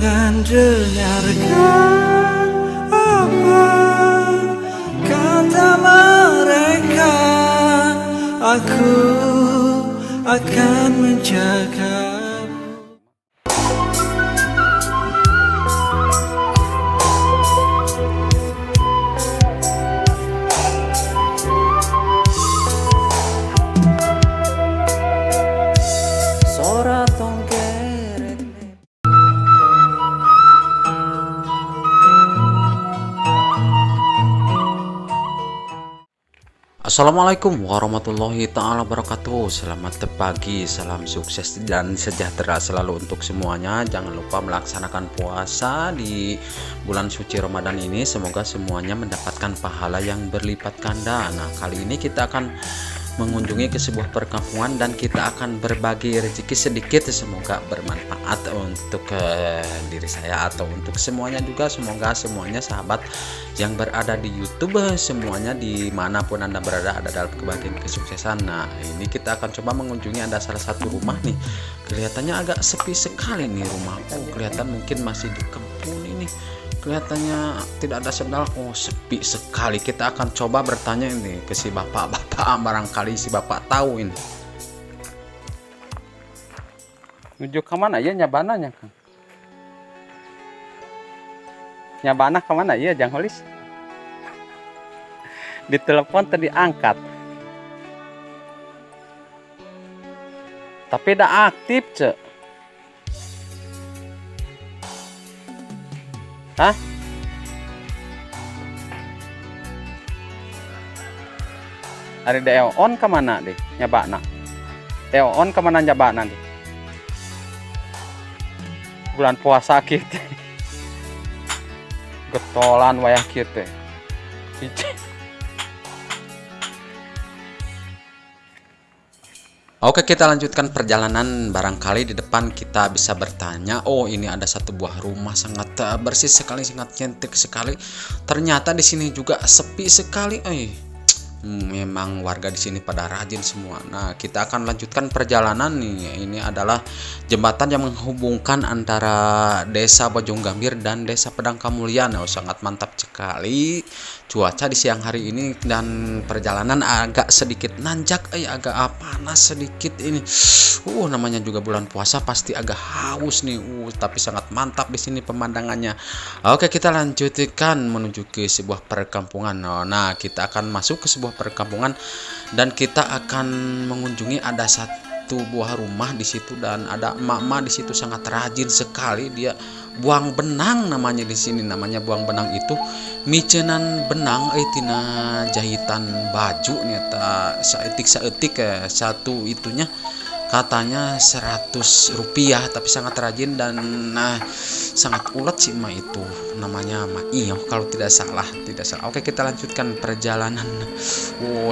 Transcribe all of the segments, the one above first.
Jangan dengarkan apa kata mereka. Aku akan menjaga. Assalamualaikum warahmatullahi ta'ala wabarakatuh. Selamat pagi, salam sukses dan sejahtera selalu untuk semuanya. Jangan lupa melaksanakan puasa di bulan suci Ramadan ini. Semoga semuanya mendapatkan pahala yang berlipat ganda. Nah, kali ini kita akan mengunjungi ke sebuah perkampungan dan kita akan berbagi rezeki sedikit. Semoga bermanfaat untuk diri saya atau untuk semuanya juga. Semoga semuanya sahabat yang berada di YouTube, semuanya dimanapun Anda berada ada dalam kebahagiaan kesuksesan. Nah, ini kita akan coba mengunjungi ada salah satu rumah nih. Kelihatannya agak sepi sekali nih rumah. Oh, kelihatan mungkin masih di kampung ini. Kelihatannya tidak ada sendal. Oh, sepi sekali. Kita akan coba bertanya ini ke si bapak-bapak, barangkali si bapak tahu ini. Menuju ke mana ya nyabananya, Kang? Nyabana ke mana ya, Jang Holis? Di telepon tadi angkat. Tapi dah aktif, Cek. Hah? Ada on ke mana deh nyabana? On ke mana nyabana deh? Bulan puasa kita. Getolan wayah kita. Oke, kita lanjutkan perjalanan. Barangkali di depan kita bisa bertanya, oh ini ada satu buah rumah sangat bersih sekali, sangat cantik sekali. Ternyata di sini juga sepi sekali. Memang warga di sini pada rajin semua. Nah, kita akan lanjutkan perjalanan nih. Ini adalah jembatan yang menghubungkan antara Desa Bojonggambir dan Desa Pedang Kamulyan. Oh, sangat mantap sekali cuaca di siang hari ini dan perjalanan agak sedikit nanjak, agak panas sedikit ini. Namanya juga bulan puasa pasti agak haus nih. Tapi sangat mantap di sini pemandangannya. Oke, kita lanjutkan menuju ke sebuah perkampungan. Nah, kita akan masuk ke sebuah perkampungan dan kita akan mengunjungi ada satu buah rumah di situ dan ada emak-emak di situ sangat rajin sekali. Dia buang benang namanya di sini. Namanya buang benang itu micenan benang tina jahitan baju nyata saetik satu itunya katanya 100 rupiah, tapi sangat rajin dan sangat ulet sih emak itu. Namanya Mak Iyo kalau tidak salah. Oke, kita lanjutkan perjalanan.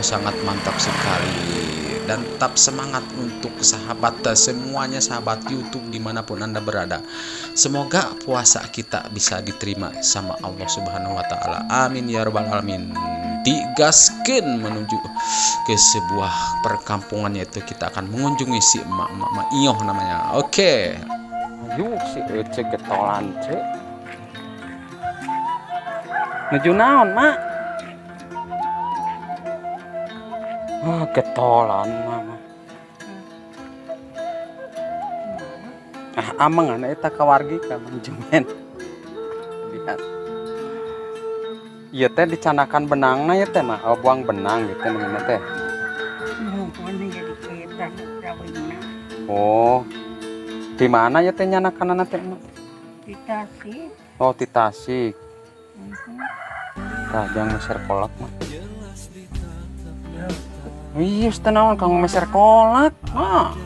Sangat mantap sekali dan tetap semangat untuk sahabat semuanya, sahabat YouTube dimanapun Anda berada. Semoga puasa kita bisa diterima sama Allah Subhanahu wa Ta'ala. Amin ya rabbal alamin. Digaskin menuju ke sebuah perkampungan, yaitu kita akan mengunjungi si emak Iyo namanya. Oke. Yuk si Ece getolan, Cek. Menuju naon, Mak? Getolan, Mama. Amangan eta kawargi ka manajemen. Lihat. Iya teh dicanakan benangna ya teh mah, buang benang gitu namanya teh. Oh, di mana ya teh nyanakan teh mah? Di Tasik. Oh, di Tasik. Jangan meser kolak mah. Iya, setenawan kang meser kolak mah.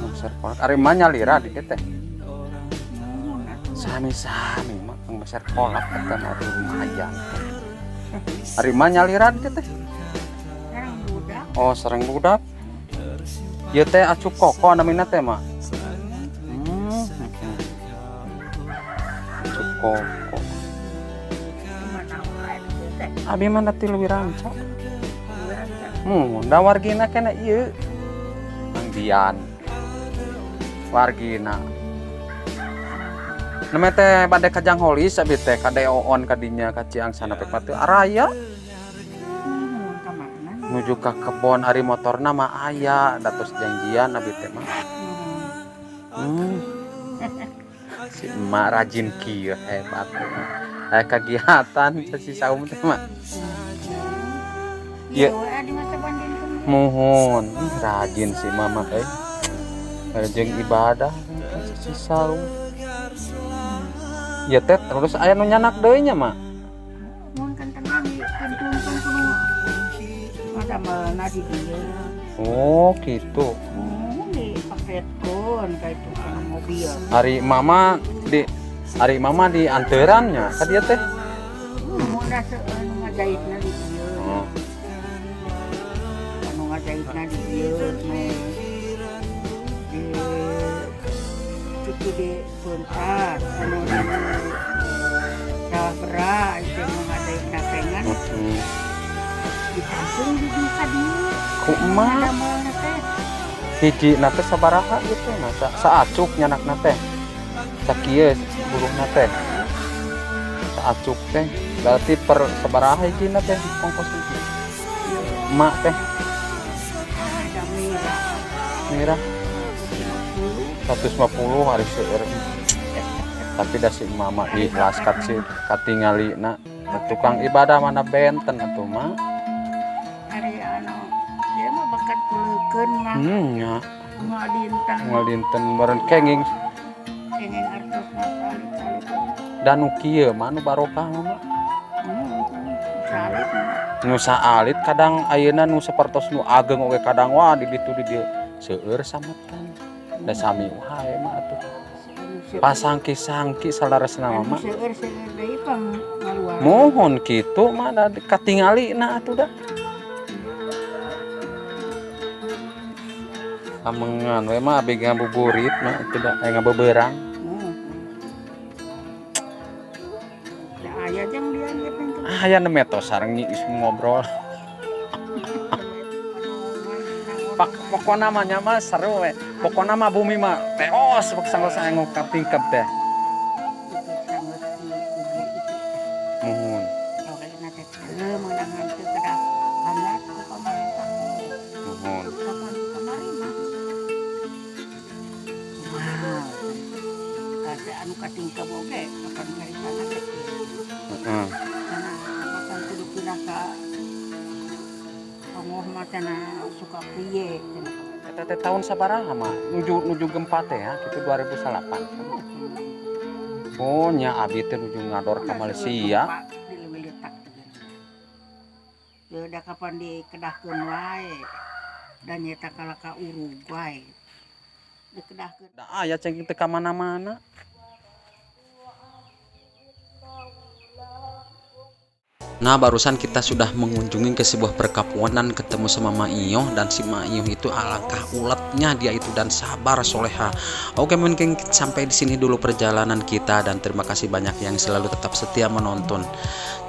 Meser kolak, ari mah nyalira di teh. Sami-sami mah kang meser kolak kata mah lumayan. Ari mah nyalira di teh. Sareng budak. Oh, sareng budak. Ieu teh acup koko namina teh mah. Acup koko. Abi mana ti leuwih rancak. Da wargina kena ieu. Mang Dian. Wargina. Nama teh bade ka Jangholis abi teh ka Deoon kadinya ka Ciang sana pek mah teu araya. Ka mana? Nuju ka kebon ari motorna mah aya datos janjian abi teh mah. Si emak rajin kieu hebat. Kegiatan si saum teh mah. Iya. Iya, di masa banding Mohon rajin si mama jeung ibadah si saum. Ya teh terus aya nu nyanak deui nya mah. mun kan tengah di kuntun kudu ada mana di dia. Oh gitu. Di paketkeun ka itu kana mobil. Hari mama di anterannya ka dia teh. Mun da seueur ngajahitna di dia. Anu ngajahitna di dia di cuci di puntas anu di sawah beras itu nu ngajahitna pengen ditampung di ka dieu. Ku emak Ada mana teh? hiji na teh sabaraha ieu teh na saacuk nyanakna teh. Sakieu buruhna teh. Saacuk teh berarti per sabaraha hijina teh ongkos hiji. Emak teh Ada merah. mirah 150 hari seueur. Tapi da si mama ikhlas katingalina tukang ibadah mana benten atuh mah. Hari anu dia mah bakat kuleukeun mah Nya ngadintang ngalintun beren kenging pengen artos salit-salit. dan nu kieu mah nu barokah mah. Salit Nu saalit kadang ayeuna nu sapertos nu ageng oge kadang wah di ditu di dieu seueur sametan. Da sami wae mah atuh. Pasangki-sangki salaresna mah. seueur deui pang ngaluar. Mohon kitu mah da katingalina atuh da. Amengan we mah abdi ngabuburit mah teu da ngabeberang. Da aya jeung dia ge pintu. Aya na metos sareng nyi ngobrol. Pokona namanya mah seru we. Pokona mah bumi mah teos sanggeus aya ngungkap tingkep teh. Itu sangat kubur itu. Mohon. Oke nanti menangan teu kada hangat ku pamarentah. Mohon. Kapan kamari mah. Wow. Ada anu katingkep oge kapan ngarisana teh. Heeh. Karena makan kudu pindah ka Pangoh mah cenah suka piye cenah. Eta teh tahun sabaraha mah? Nuju gempa teh ya, kitu 2008. Oh nya abi teh nuju ngador ka Malaysia. Dileuletak teh. Teu da kapan dikedahkeun wae. Dan nyata kala ka Uruguay. Dikedahkeun. Da aya ceng teh ka mana-mana. Nah, barusan kita sudah mengunjungi ke sebuah perkampungan, ketemu sama Ma Iyo, dan si Ma Iyo itu alangkah uletnya dia itu dan sabar soleha. Oke, mungkin sampai di sini dulu perjalanan kita, dan terima kasih banyak yang selalu tetap setia menonton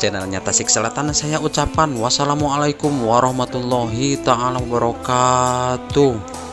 channelnya Tasik Selatan. Saya ucapkan wassalamualaikum warahmatullahi taala wabarakatuh.